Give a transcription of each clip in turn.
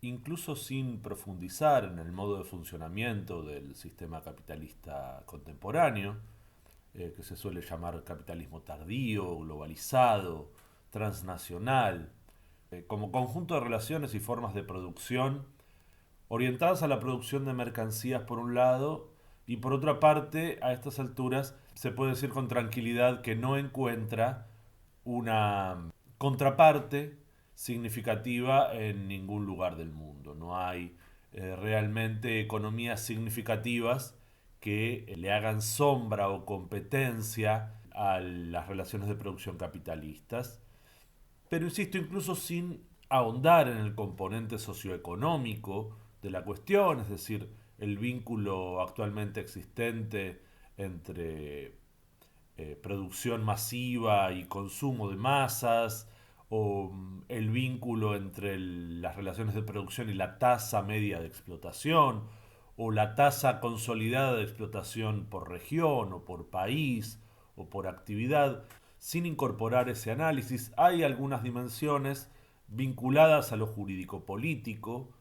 incluso sin profundizar en el modo de funcionamiento del sistema capitalista contemporáneo, que se suele llamar capitalismo tardío, globalizado, transnacional, como conjunto de relaciones y formas de producción orientadas a la producción de mercancías por un lado y por otra parte, a estas alturas se puede decir con tranquilidad que no encuentra una contraparte significativa en ningún lugar del mundo. No hay realmente economías significativas que le hagan sombra o competencia a las relaciones de producción capitalistas. Pero insisto, incluso sin ahondar en el componente socioeconómico de la cuestión, es decir, el vínculo actualmente existente entre producción masiva y consumo de masas, o el vínculo entre las relaciones de producción y la tasa media de explotación, o la tasa consolidada de explotación por región o por país o por actividad, sin incorporar ese análisis, hay algunas dimensiones vinculadas a lo jurídico-político,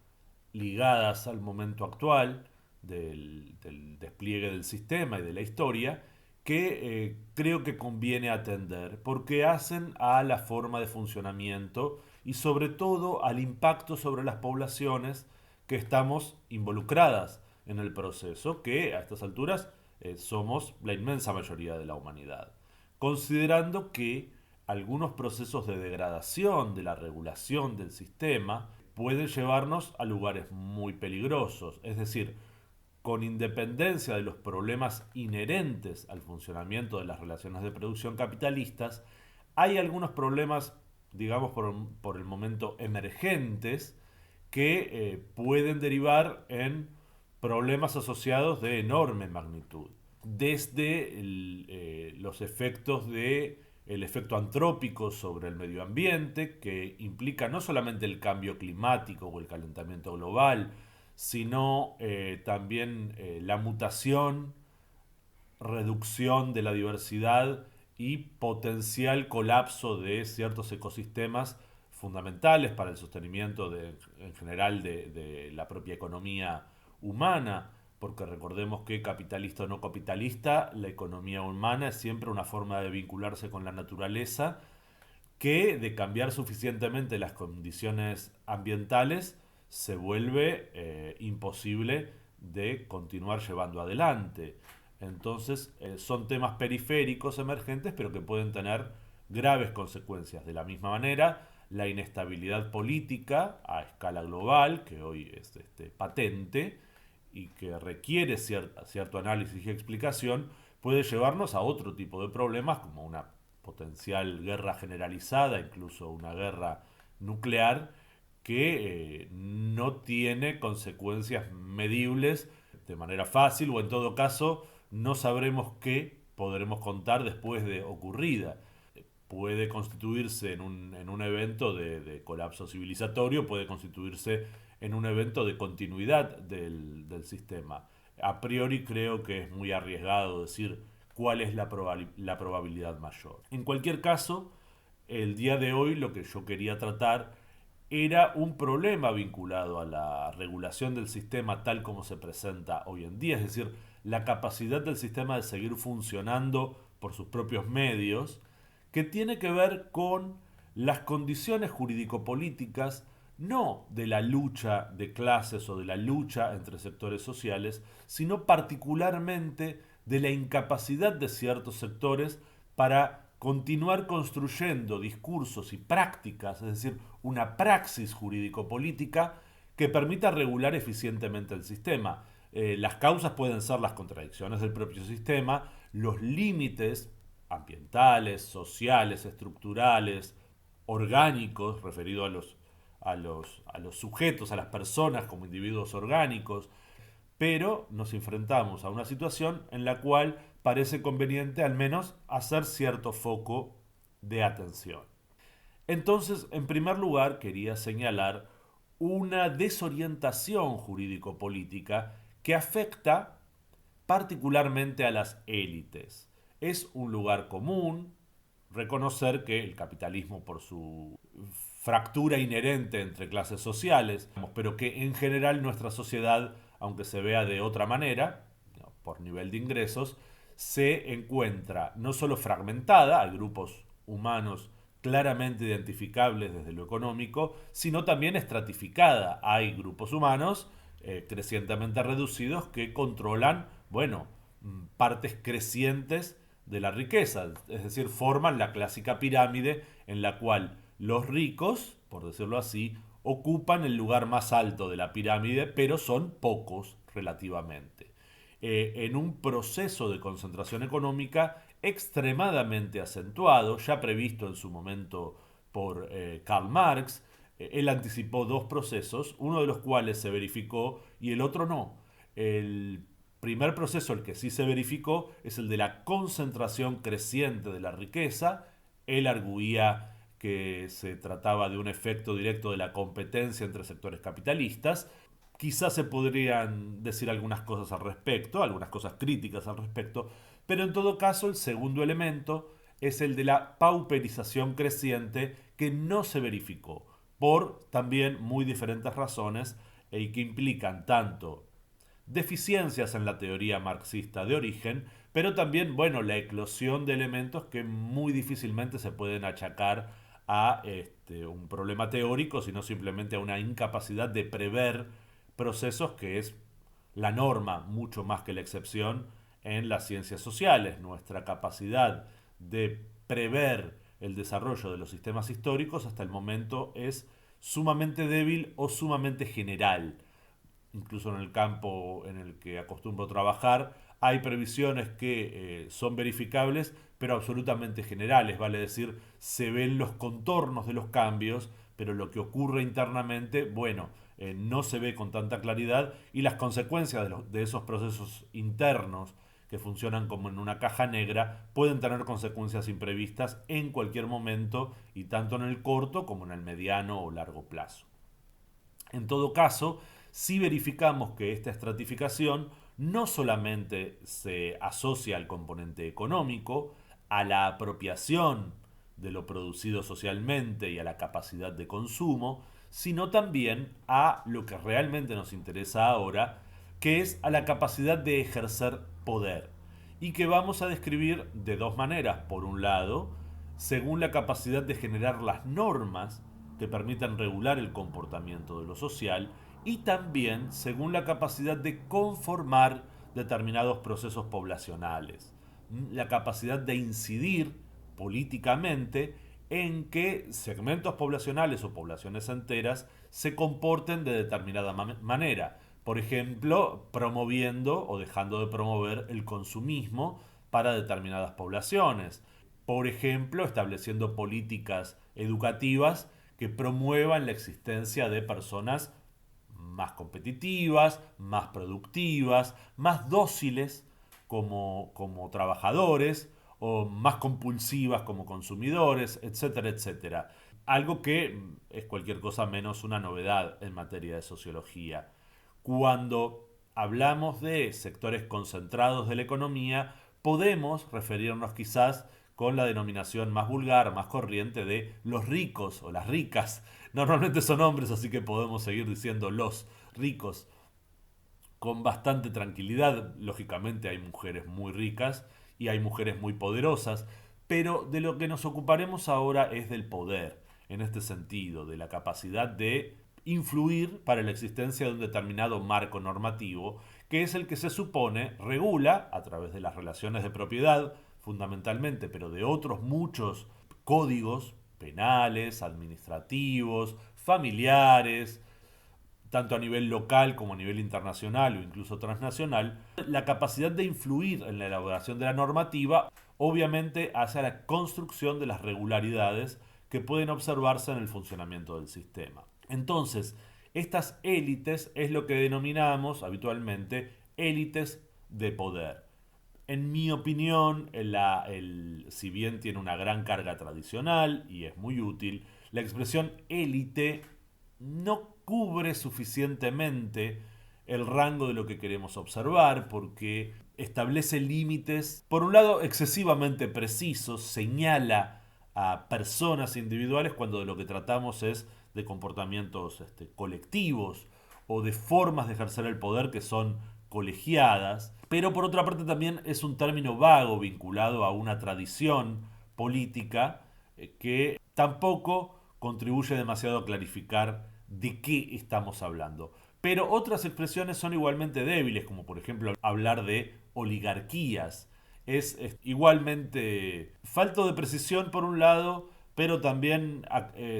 ligadas al momento actual del despliegue del sistema y de la historia, que creo que conviene atender, porque hacen a la forma de funcionamiento y sobre todo al impacto sobre las poblaciones que estamos involucradas en el proceso, que a estas alturas somos la inmensa mayoría de la humanidad. Considerando que algunos procesos de degradación de la regulación del sistema pueden llevarnos a lugares muy peligrosos, es decir, con independencia de los problemas inherentes al funcionamiento de las relaciones de producción capitalistas, hay algunos problemas, digamos, por el momento emergentes, que pueden derivar en problemas asociados de enorme magnitud. Desde los efectos de el efecto antrópico sobre el medio ambiente, que implica no solamente el cambio climático o el calentamiento global, sino también la mutación, reducción de la diversidad y potencial colapso de ciertos ecosistemas fundamentales para el sostenimiento en general de la propia economía humana, porque recordemos que capitalista o no capitalista, la economía humana es siempre una forma de vincularse con la naturaleza que de cambiar suficientemente las condiciones ambientales se vuelve imposible de continuar llevando adelante. Entonces son temas periféricos emergentes pero que pueden tener graves consecuencias. De la misma manera, la inestabilidad política a escala global, que hoy es patente y que requiere cierto análisis y explicación, puede llevarnos a otro tipo de problemas como una potencial guerra generalizada, incluso una guerra nuclear, que no tiene consecuencias medibles de manera fácil o en todo caso no sabremos qué podremos contar después de ocurrida. Puede constituirse en un evento de colapso civilizatorio, puede constituirse en un evento de continuidad del sistema. A priori creo que es muy arriesgado decir cuál es la probabilidad mayor. En cualquier caso, el día de hoy lo que yo quería tratar era un problema vinculado a la regulación del sistema tal como se presenta hoy en día, es decir, la capacidad del sistema de seguir funcionando por sus propios medios, que tiene que ver con las condiciones jurídico-políticas, no de la lucha de clases o de la lucha entre sectores sociales, sino particularmente de la incapacidad de ciertos sectores para continuar construyendo discursos y prácticas, es decir, una praxis jurídico-política que permita regular eficientemente el sistema. Las causas pueden ser las contradicciones del propio sistema, los límites ambientales, sociales, estructurales, orgánicos, referido a los sujetos, a las personas como individuos orgánicos, pero nos enfrentamos a una situación en la cual parece conveniente al menos hacer cierto foco de atención. Entonces, en primer lugar, quería señalar una desorientación jurídico-política que afecta particularmente a las élites. Es un lugar común reconocer que el capitalismo, por su fractura inherente entre clases sociales, pero que en general nuestra sociedad, aunque se vea de otra manera, por nivel de ingresos, se encuentra no solo fragmentada, hay grupos humanos claramente identificables desde lo económico, sino también estratificada. Hay grupos humanos crecientemente reducidos que controlan, bueno, partes crecientes de la riqueza, es decir, forman la clásica pirámide en la cual los ricos, por decirlo así, ocupan el lugar más alto de la pirámide, pero son pocos relativamente. En un proceso de concentración económica extremadamente acentuado, ya previsto en su momento por Karl Marx. Él anticipó dos procesos, uno de los cuales se verificó y el otro no. El primer proceso, el que sí se verificó, es el de la concentración creciente de la riqueza. Él arguía que se trataba de un efecto directo de la competencia entre sectores capitalistas. Quizás se podrían decir algunas cosas al respecto, algunas cosas críticas al respecto, pero en todo caso el segundo elemento es el de la pauperización creciente que no se verificó por también muy diferentes razones y que implican tanto deficiencias en la teoría marxista de origen, pero también, bueno, la eclosión de elementos que muy difícilmente se pueden achacar a un problema teórico, sino simplemente a una incapacidad de prever procesos que es la norma mucho más que la excepción en las ciencias sociales. Nuestra capacidad de prever el desarrollo de los sistemas históricos hasta el momento es sumamente débil o sumamente general. Incluso en el campo en el que acostumbro trabajar, hay previsiones que son verificables, pero absolutamente generales, vale decir, se ven los contornos de los cambios, pero lo que ocurre internamente, bueno, no se ve con tanta claridad y las consecuencias de esos procesos internos que funcionan como en una caja negra pueden tener consecuencias imprevistas en cualquier momento y tanto en el corto como en el mediano o largo plazo. En todo caso, si verificamos que esta estratificación no solamente se asocia al componente económico, a la apropiación de lo producido socialmente y a la capacidad de consumo, sino también a lo que realmente nos interesa ahora, que es a la capacidad de ejercer poder, y que vamos a describir de dos maneras. Por un lado, según la capacidad de generar las normas que permitan regular el comportamiento de lo social, y también según la capacidad de conformar determinados procesos poblacionales, la capacidad de incidir políticamente en que segmentos poblacionales o poblaciones enteras se comporten de determinada manera. Por ejemplo, promoviendo o dejando de promover el consumismo para determinadas poblaciones. Por ejemplo, estableciendo políticas educativas que promuevan la existencia de personas más competitivas, más productivas, más dóciles como trabajadores o más compulsivas como consumidores, etcétera, etcétera. Algo que es cualquier cosa menos una novedad en materia de sociología. Cuando hablamos de sectores concentrados de la economía, podemos referirnos quizás con la denominación más vulgar, más corriente de los ricos o las ricas. Normalmente son hombres, así que podemos seguir diciendo los ricos con bastante tranquilidad. Lógicamente hay mujeres muy ricas y hay mujeres muy poderosas, pero de lo que nos ocuparemos ahora es del poder, en este sentido, de la capacidad de influir para la existencia de un determinado marco normativo, que es el que se supone regula, a través de las relaciones de propiedad, fundamentalmente, pero de otros muchos códigos penales, administrativos, familiares, tanto a nivel local como a nivel internacional o incluso transnacional, la capacidad de influir en la elaboración de la normativa obviamente hacia la construcción de las regularidades que pueden observarse en el funcionamiento del sistema. Entonces, estas élites es lo que denominamos habitualmente élites de poder. En mi opinión, si bien tiene una gran carga tradicional y es muy útil, la expresión élite no cubre suficientemente el rango de lo que queremos observar porque establece límites, por un lado, excesivamente precisos, señala a personas individuales cuando de lo que tratamos es de comportamientos colectivos o de formas de ejercer el poder que son colegiadas, pero por otra parte también es un término vago vinculado a una tradición política que tampoco contribuye demasiado a clarificar de qué estamos hablando. Pero otras expresiones son igualmente débiles, como por ejemplo hablar de oligarquías. Es igualmente falto de precisión por un lado, pero también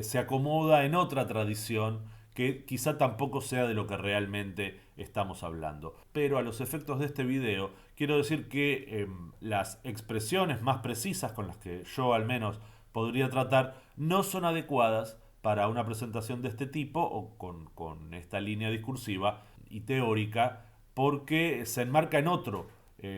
se acomoda en otra tradición que quizá tampoco sea de lo que realmente estamos hablando. Pero a los efectos de este video, quiero decir que las expresiones más precisas con las que yo al menos podría tratar no son adecuadas para una presentación de este tipo o con esta línea discursiva y teórica, porque se enmarca en otro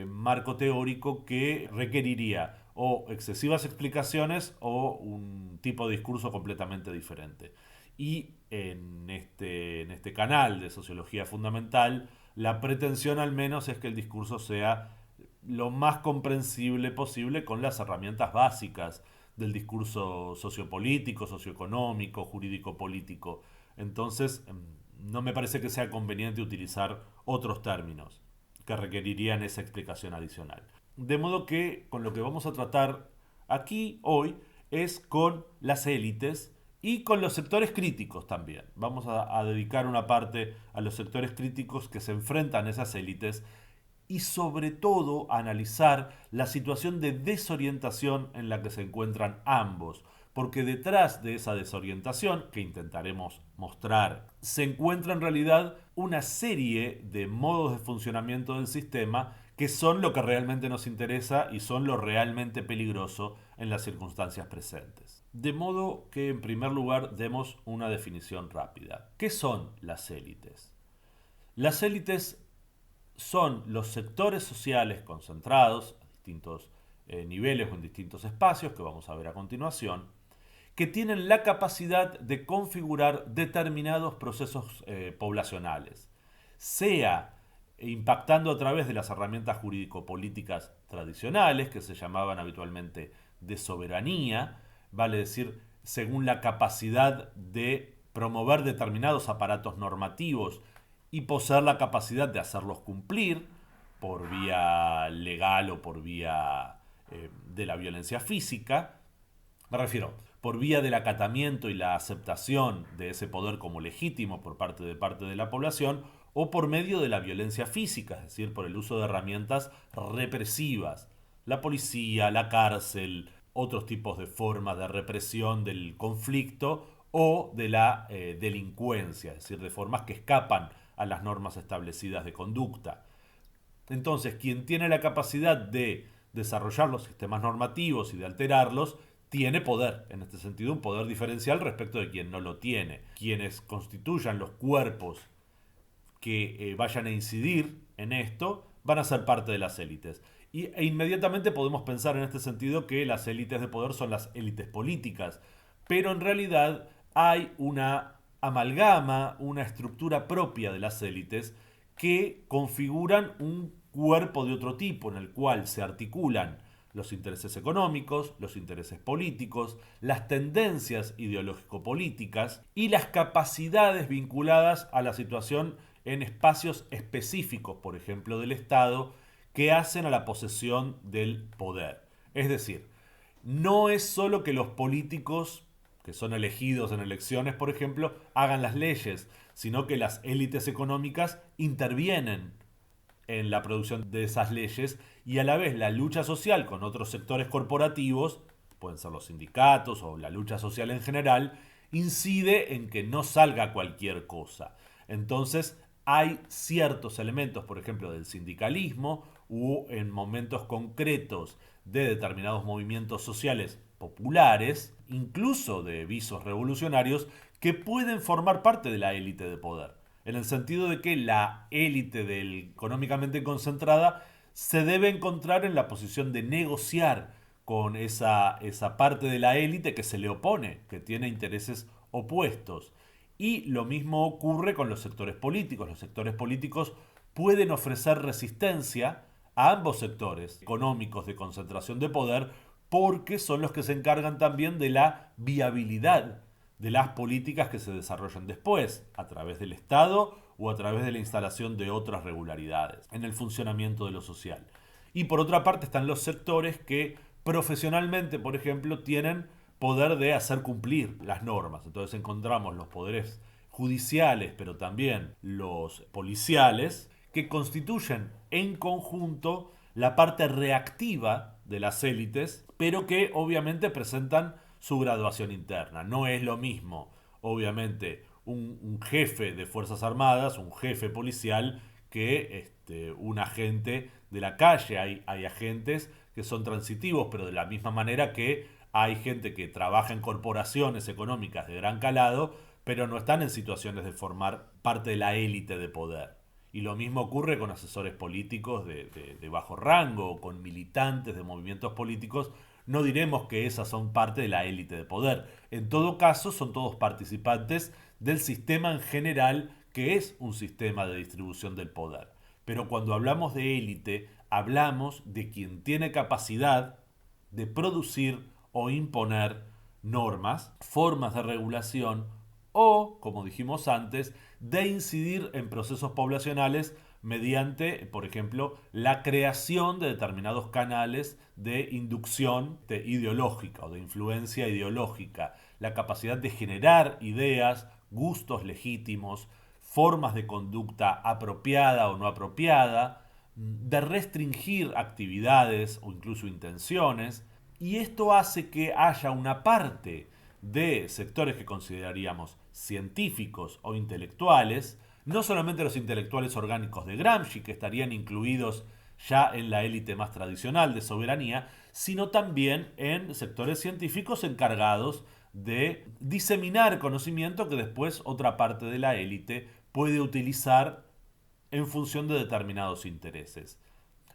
marco teórico que requeriría o excesivas explicaciones o un tipo de discurso completamente diferente. Y en este canal de Sociología Fundamental, la pretensión al menos es que el discurso sea lo más comprensible posible con las herramientas básicas del discurso sociopolítico, socioeconómico, jurídico-político. Entonces, no me parece que sea conveniente utilizar otros términos que requerirían esa explicación adicional. De modo que con lo que vamos a tratar aquí hoy es con las élites y con los sectores críticos también. Vamos a dedicar una parte a los sectores críticos que se enfrentan a esas élites y sobre todo a analizar la situación de desorientación en la que se encuentran ambos. Porque detrás de esa desorientación, que intentaremos mostrar, se encuentra en realidad una serie de modos de funcionamiento del sistema que son lo que realmente nos interesa y son lo realmente peligroso en las circunstancias presentes. De modo que en primer lugar demos una definición rápida. ¿Qué son las élites? Las élites son los sectores sociales concentrados a distintos niveles o en distintos espacios, que vamos a ver a continuación, que tienen la capacidad de configurar determinados procesos poblacionales, sea impactando a través de las herramientas jurídico-políticas tradicionales, que se llamaban habitualmente de soberanía, vale decir, según la capacidad de promover determinados aparatos normativos y poseer la capacidad de hacerlos cumplir por vía legal o por vía de la violencia física. Me refiero, por vía del acatamiento y la aceptación de ese poder como legítimo por parte de la población, o por medio de la violencia física, es decir, por el uso de herramientas represivas, la policía, la cárcel, otros tipos de formas de represión del conflicto o de la delincuencia, es decir, de formas que escapan a las normas establecidas de conducta. Entonces, quien tiene la capacidad de desarrollar los sistemas normativos y de alterarlos, tiene poder, en este sentido un poder diferencial respecto de quien no lo tiene. Quienes constituyan los cuerpos que vayan a incidir en esto van a ser parte de las élites. E inmediatamente podemos pensar en este sentido que las élites de poder son las élites políticas, pero en realidad hay una amalgama, una estructura propia de las élites que configuran un cuerpo de otro tipo en el cual se articulan los intereses económicos, los intereses políticos, las tendencias ideológico-políticas y las capacidades vinculadas a la situación en espacios específicos, por ejemplo, del Estado, que hacen a la posesión del poder. Es decir, no es solo que los políticos que son elegidos en elecciones, por ejemplo, hagan las leyes, sino que las élites económicas intervienen en la producción de esas leyes y a la vez la lucha social con otros sectores corporativos, pueden ser los sindicatos o la lucha social en general, incide en que no salga cualquier cosa. Entonces hay ciertos elementos, por ejemplo, del sindicalismo u en momentos concretos de determinados movimientos sociales populares, incluso de visos revolucionarios, que pueden formar parte de la élite de poder. En el sentido de que la élite del económicamente concentrada se debe encontrar en la posición de negociar con esa parte de la élite que se le opone, que tiene intereses opuestos. Y lo mismo ocurre con los sectores políticos. Los sectores políticos pueden ofrecer resistencia a ambos sectores económicos de concentración de poder porque son los que se encargan también de la viabilidad de las políticas que se desarrollan después, a través del Estado o a través de la instalación de otras regularidades en el funcionamiento de lo social. Y por otra parte están los sectores que profesionalmente, por ejemplo, tienen poder de hacer cumplir las normas. Entonces encontramos los poderes judiciales, pero también los policiales, que constituyen en conjunto la parte reactiva de las élites, pero que obviamente presentan su graduación interna. No es lo mismo, obviamente, un jefe de Fuerzas Armadas, un jefe policial, que un agente de la calle. Hay agentes que son transitivos, pero de la misma manera que hay gente que trabaja en corporaciones económicas de gran calado, pero no están en situaciones de formar parte de la élite de poder. Y lo mismo ocurre con asesores políticos de bajo rango o con militantes de movimientos políticos. No diremos que esas son parte de la élite de poder. En todo caso, son todos participantes del sistema en general, que es un sistema de distribución del poder. Pero cuando hablamos de élite, hablamos de quien tiene capacidad de producir o imponer normas, formas de regulación o, como dijimos antes, de incidir en procesos poblacionales mediante, por ejemplo, la creación de determinados canales de inducción ideológica o de influencia ideológica, la capacidad de generar ideas, gustos legítimos, formas de conducta apropiada o no apropiada, de restringir actividades o incluso intenciones, y esto hace que haya una parte de sectores que consideraríamos científicos o intelectuales, no solamente los intelectuales orgánicos de Gramsci, que estarían incluidos ya en la élite más tradicional de soberanía, sino también en sectores científicos encargados de diseminar conocimiento que después otra parte de la élite puede utilizar en función de determinados intereses.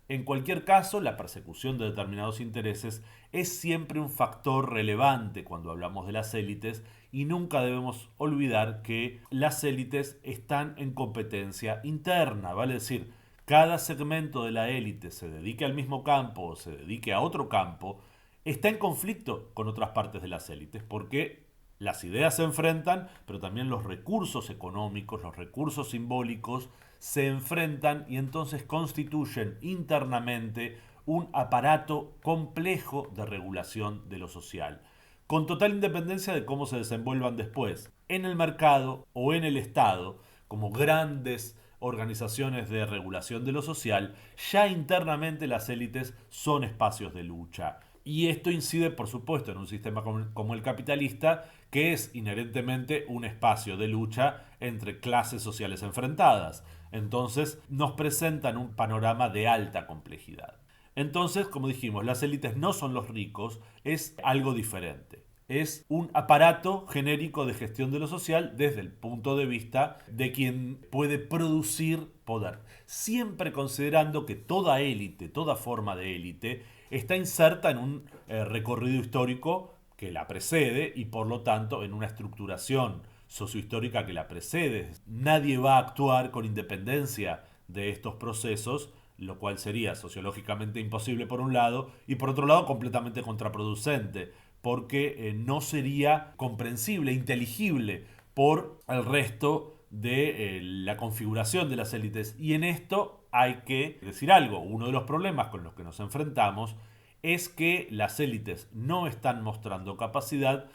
En cualquier caso, la persecución de determinados intereses es siempre un factor relevante cuando hablamos de las élites, y nunca debemos olvidar que las élites están en competencia interna, vale decir, cada segmento de la élite, se dedique al mismo campo o se dedique a otro campo, está en conflicto con otras partes de las élites, porque las ideas se enfrentan, pero también los recursos económicos, los recursos simbólicos se enfrentan, y entonces constituyen internamente un aparato complejo de regulación de lo social, con total independencia de cómo se desenvuelvan después, en el mercado o en el Estado, como grandes organizaciones de regulación de lo social. Ya internamente las élites son espacios de lucha. Y esto incide, por supuesto, en un sistema como el capitalista, que es inherentemente un espacio de lucha entre clases sociales enfrentadas. Entonces nos presentan un panorama de alta complejidad. Entonces, como dijimos, las élites no son los ricos, es algo diferente. Es un aparato genérico de gestión de lo social desde el punto de vista de quien puede producir poder. Siempre considerando que toda élite, toda forma de élite, está inserta en un recorrido histórico que la precede, y por lo tanto en una estructuración sociohistórica que la precede. Nadie va a actuar con independencia de estos procesos, lo cual sería sociológicamente imposible por un lado, y por otro lado completamente contraproducente, porque no sería comprensible, inteligible por el resto de la configuración de las élites. Y en esto hay que decir algo. Uno de los problemas con los que nos enfrentamos es que las élites no están mostrando capacidad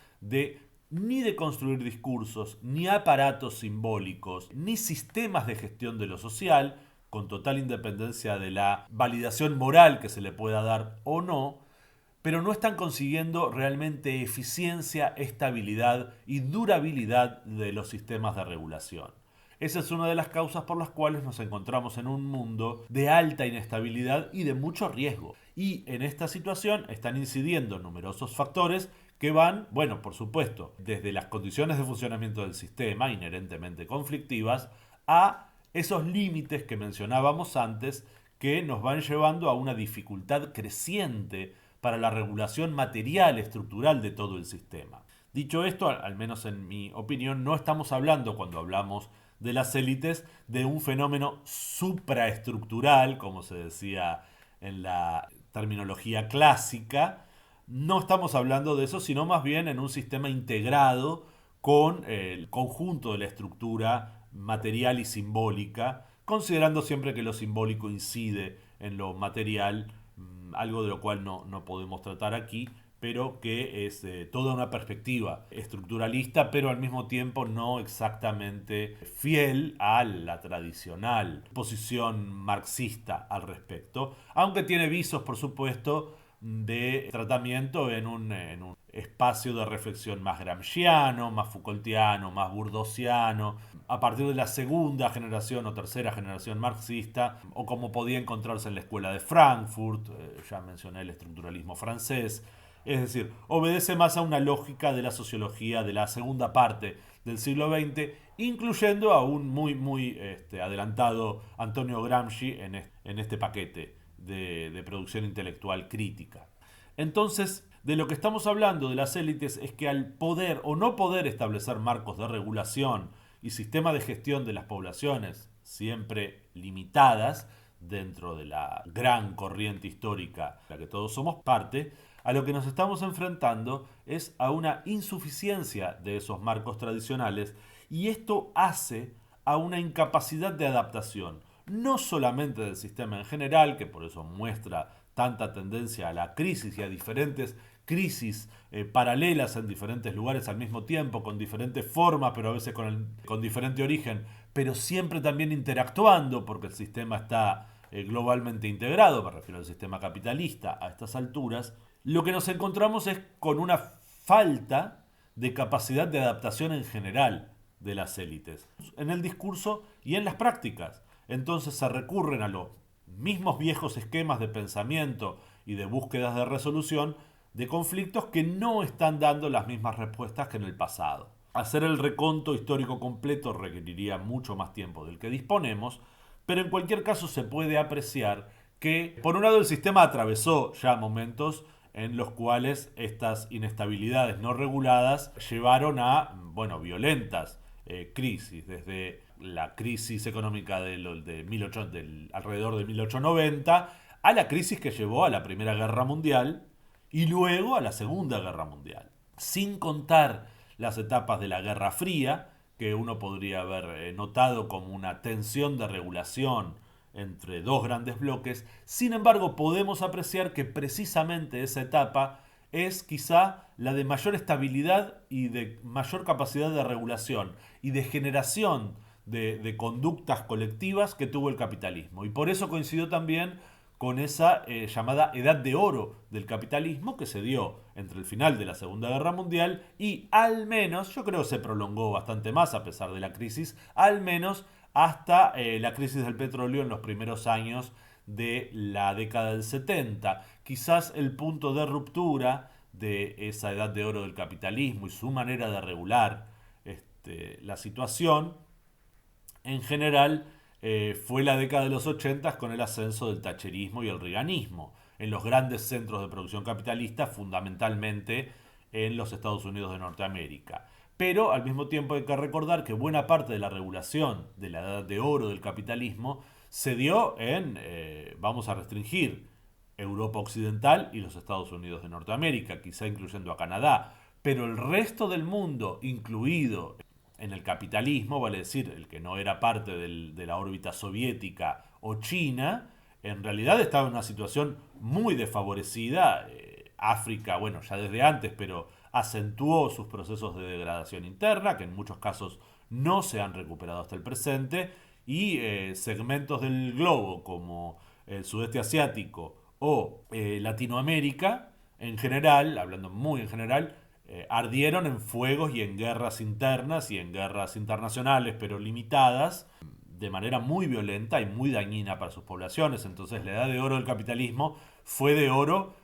ni de construir discursos, ni aparatos simbólicos, ni sistemas de gestión de lo social, con total independencia de la validación moral que se le pueda dar o no, pero no están consiguiendo realmente eficiencia, estabilidad y durabilidad de los sistemas de regulación. Esa es una de las causas por las cuales nos encontramos en un mundo de alta inestabilidad y de mucho riesgo. Y en esta situación están incidiendo numerosos factores que van, bueno, por supuesto, desde las condiciones de funcionamiento del sistema, inherentemente conflictivas, a esos límites que mencionábamos antes, que nos van llevando a una dificultad creciente para la regulación material, estructural de todo el sistema. Dicho esto, al menos en mi opinión, no estamos hablando, cuando hablamos de las élites, de un fenómeno supraestructural, como se decía en la terminología clásica, No estamos hablando de eso, sino más bien en un sistema integrado con el conjunto de la estructura material y simbólica, considerando siempre que lo simbólico incide en lo material, algo de lo cual no podemos tratar aquí, pero que es toda una perspectiva estructuralista, pero al mismo tiempo no exactamente fiel a la tradicional posición marxista al respecto, aunque tiene visos, por supuesto, de tratamiento en un espacio de reflexión más gramsciano, más Foucaultiano, más burdosiano, a partir de la segunda generación o tercera generación marxista, o como podía encontrarse en la escuela de Frankfurt, ya mencioné el estructuralismo francés. Es decir, obedece más a una lógica de la sociología de la segunda parte del siglo XX, incluyendo a un muy adelantado Antonio Gramsci en este paquete de producción intelectual crítica. Entonces, de lo que estamos hablando de las élites es que al poder o no poder establecer marcos de regulación y sistema de gestión de las poblaciones, siempre limitadas dentro de la gran corriente histórica de la que todos somos parte, a lo que nos estamos enfrentando es a una insuficiencia de esos marcos tradicionales, y esto hace a una incapacidad de adaptación, no solamente del sistema en general, que por eso muestra tanta tendencia a la crisis y a diferentes crisis paralelas en diferentes lugares al mismo tiempo, con diferentes formas, pero a veces con diferente origen, pero siempre también interactuando, porque el sistema está globalmente integrado, me refiero al sistema capitalista a estas alturas. Lo que nos encontramos es con una falta de capacidad de adaptación en general de las élites, en el discurso y en las prácticas. Entonces se recurren a los mismos viejos esquemas de pensamiento y de búsquedas de resolución de conflictos que no están dando las mismas respuestas que en el pasado. Hacer el reconto histórico completo requeriría mucho más tiempo del que disponemos, pero en cualquier caso se puede apreciar que, por un lado, el sistema atravesó ya momentos en los cuales estas inestabilidades no reguladas llevaron a, bueno, violentas crisis, desde la crisis económica del alrededor de 1890 a la crisis que llevó a la Primera Guerra Mundial y luego a la Segunda Guerra Mundial. Sin contar las etapas de la Guerra Fría, que uno podría haber notado como una tensión de regulación entre dos grandes bloques. Sin embargo, podemos apreciar que precisamente esa etapa es quizá la de mayor estabilidad y de mayor capacidad de regulación y de generación de conductas colectivas que tuvo el capitalismo. Y por eso coincidió también con esa llamada edad de oro del capitalismo que se dio entre el final de la Segunda Guerra Mundial y al menos, yo creo que se prolongó bastante más a pesar de la crisis, al menos hasta la crisis del petróleo en los primeros años de la década del 70. Quizás el punto de ruptura de esa edad de oro del capitalismo y su manera de regular la situación en general fue la década de los 80 con el ascenso del thatcherismo y el reaganismo en los grandes centros de producción capitalista, fundamentalmente en los Estados Unidos de Norteamérica. Pero al mismo tiempo hay que recordar que buena parte de la regulación de la edad de oro del capitalismo se dio en, vamos a restringir, Europa Occidental y los Estados Unidos de Norteamérica, quizá incluyendo a Canadá, pero el resto del mundo, incluido en el capitalismo, vale decir, el que no era parte de la órbita soviética o China, en realidad estaba en una situación muy desfavorecida. África, bueno, ya desde antes, pero acentuó sus procesos de degradación interna, que en muchos casos no se han recuperado hasta el presente, y segmentos del globo como el sudeste asiático o Latinoamérica, en general, hablando muy en general, ardieron en fuegos y en guerras internas y en guerras internacionales, pero limitadas, de manera muy violenta y muy dañina para sus poblaciones. Entonces la edad de oro del capitalismo fue de oro,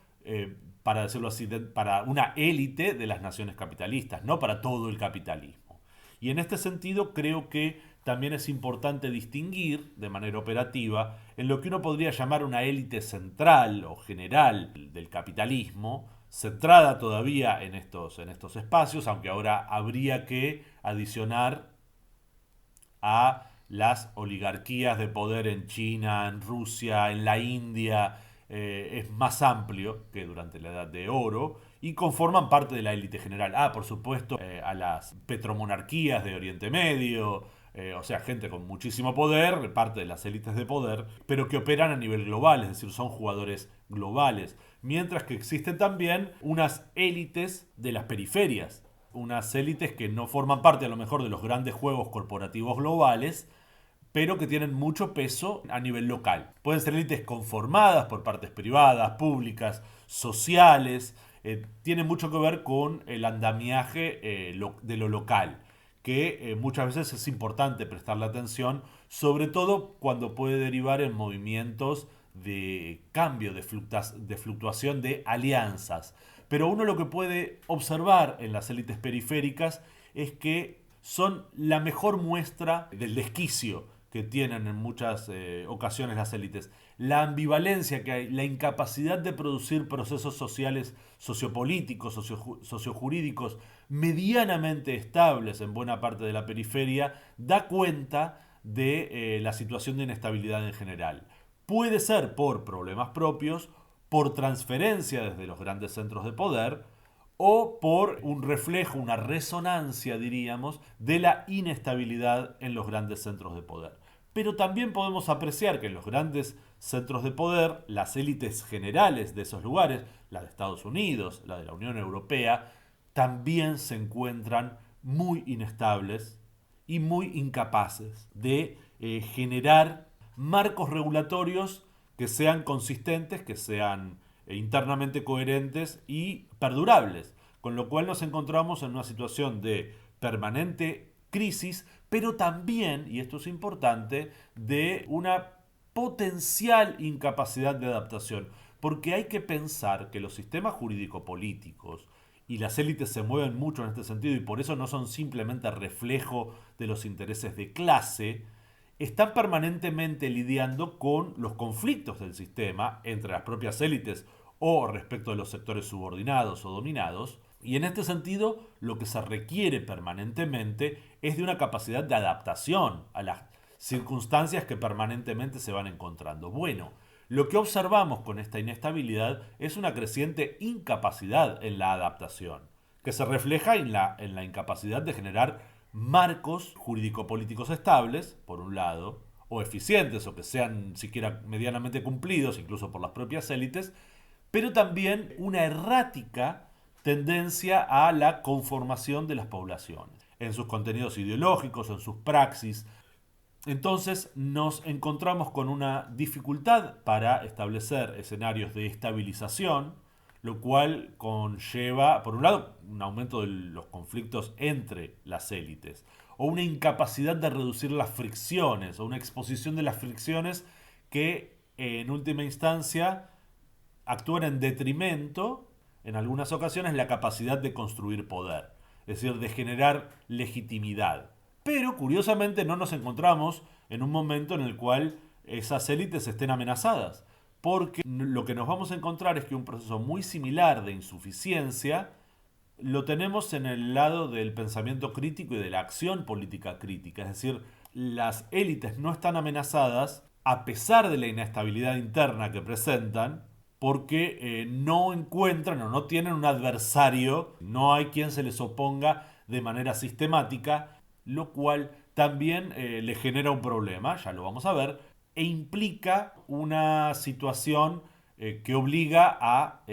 para decirlo así, para una élite de las naciones capitalistas, no para todo el capitalismo. Y en este sentido creo que también es importante distinguir de manera operativa en lo que uno podría llamar una élite central o general del capitalismo, centrada todavía en estos espacios, aunque ahora habría que adicionar a las oligarquías de poder en China, en Rusia, en la India, es más amplio que durante la Edad de Oro y conforman parte de la élite general. Por supuesto, a las petromonarquías de Oriente Medio, o sea, gente con muchísimo poder, parte de las élites de poder, pero que operan a nivel global, es decir, son jugadores globales. Mientras que existen también unas élites de las periferias, unas élites que no forman parte a lo mejor de los grandes juegos corporativos globales, pero que tienen mucho peso a nivel local. Pueden ser élites conformadas por partes privadas, públicas, sociales. Tiene mucho que ver con el andamiaje de lo local, que muchas veces es importante prestarle atención, sobre todo cuando puede derivar en movimientos de cambio, de fluctuación de alianzas. Pero uno lo que puede observar en las élites periféricas es que son la mejor muestra del desquicio que tienen en muchas ocasiones las élites. La ambivalencia que hay, la incapacidad de producir procesos sociales, sociopolíticos, sociojurídicos medianamente estables en buena parte de la periferia, da cuenta de la situación de inestabilidad en general. Puede ser por problemas propios, por transferencia desde los grandes centros de poder, o por un reflejo, una resonancia, diríamos, de la inestabilidad en los grandes centros de poder. Pero también podemos apreciar que en los grandes centros de poder, las élites generales de esos lugares, la de Estados Unidos, la de la Unión Europea, también se encuentran muy inestables y muy incapaces de generar marcos regulatorios que sean consistentes, que sean internamente coherentes y perdurables. Con lo cual nos encontramos en una situación de permanente crisis, pero también, y esto es importante, de una potencial incapacidad de adaptación. Porque hay que pensar que los sistemas jurídico-políticos y las élites se mueven mucho en este sentido y por eso no son simplemente reflejo de los intereses de clase, están permanentemente lidiando con los conflictos del sistema entre las propias élites o respecto de los sectores subordinados o dominados. Y en este sentido, lo que se requiere permanentemente es de una capacidad de adaptación a las circunstancias que permanentemente se van encontrando. Bueno, lo que observamos con esta inestabilidad es una creciente incapacidad en la adaptación, que se refleja en la incapacidad de generar marcos jurídico-políticos estables, por un lado, o eficientes, o que sean siquiera medianamente cumplidos, incluso por las propias élites, pero también una errática tendencia a la conformación de las poblaciones, en sus contenidos ideológicos, en sus praxis. Entonces nos encontramos con una dificultad para establecer escenarios de estabilización, lo cual conlleva, por un lado, un aumento de los conflictos entre las élites, o una incapacidad de reducir las fricciones, o una exposición de las fricciones que en última instancia actúan en detrimento, en algunas ocasiones, la capacidad de construir poder, es decir, de generar legitimidad. Pero curiosamente no nos encontramos en un momento en el cual esas élites estén amenazadas, porque lo que nos vamos a encontrar es que un proceso muy similar de insuficiencia lo tenemos en el lado del pensamiento crítico y de la acción política crítica, es decir, las élites no están amenazadas a pesar de la inestabilidad interna que presentan, porque no encuentran o no tienen un adversario, no hay quien se les oponga de manera sistemática, lo cual también le genera un problema, ya lo vamos a ver, e implica una situación que obliga a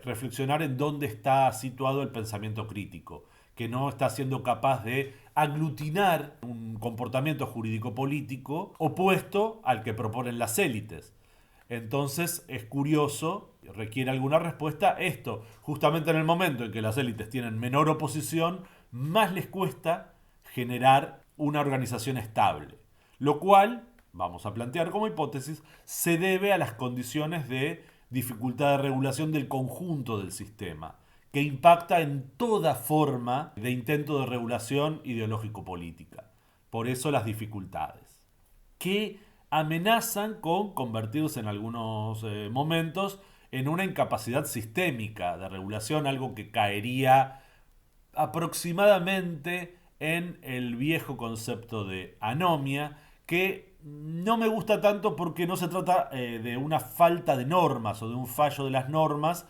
reflexionar en dónde está situado el pensamiento crítico, que no está siendo capaz de aglutinar un comportamiento jurídico-político opuesto al que proponen las élites. Entonces es curioso, requiere alguna respuesta esto, justamente en el momento en que las élites tienen menor oposición, más les cuesta generar una organización estable, lo cual, vamos a plantear como hipótesis, se debe a las condiciones de dificultad de regulación del conjunto del sistema, que impacta en toda forma de intento de regulación ideológico-política. Por eso las dificultades, que amenazan con convertirse en algunos momentos en una incapacidad sistémica de regulación, algo que caería aproximadamente en el viejo concepto de anomia, que no me gusta tanto porque no se trata de una falta de normas o de un fallo de las normas,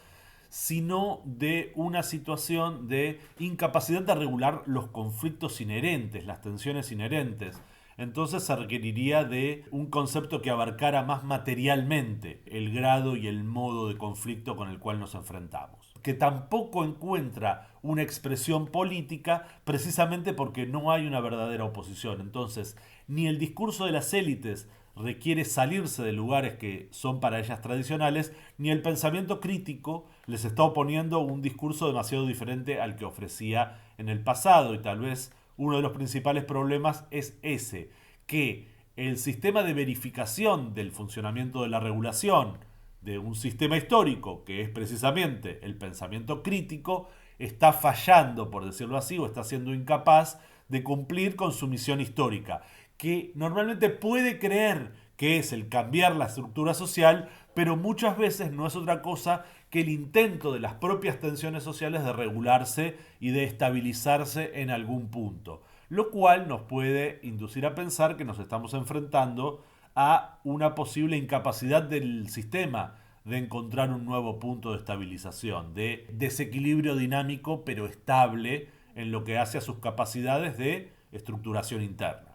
sino de una situación de incapacidad de regular los conflictos inherentes, las tensiones inherentes. Entonces se requeriría de un concepto que abarcara más materialmente el grado y el modo de conflicto con el cual nos enfrentamos, que tampoco encuentra una expresión política precisamente porque no hay una verdadera oposición. Entonces, ni el discurso de las élites requiere salirse de lugares que son para ellas tradicionales, ni el pensamiento crítico les está oponiendo un discurso demasiado diferente al que ofrecía en el pasado. Y tal vez uno de los principales problemas es ese, que el sistema de verificación del funcionamiento de la regulación de un sistema histórico, que es precisamente el pensamiento crítico, está fallando, por decirlo así, o está siendo incapaz de cumplir con su misión histórica, que normalmente puede creer que es el cambiar la estructura social, pero muchas veces no es otra cosa que el intento de las propias tensiones sociales de regularse y de estabilizarse en algún punto, lo cual nos puede inducir a pensar que nos estamos enfrentando a una posible incapacidad del sistema de encontrar un nuevo punto de estabilización, de desequilibrio dinámico pero estable en lo que hace a sus capacidades de estructuración interna.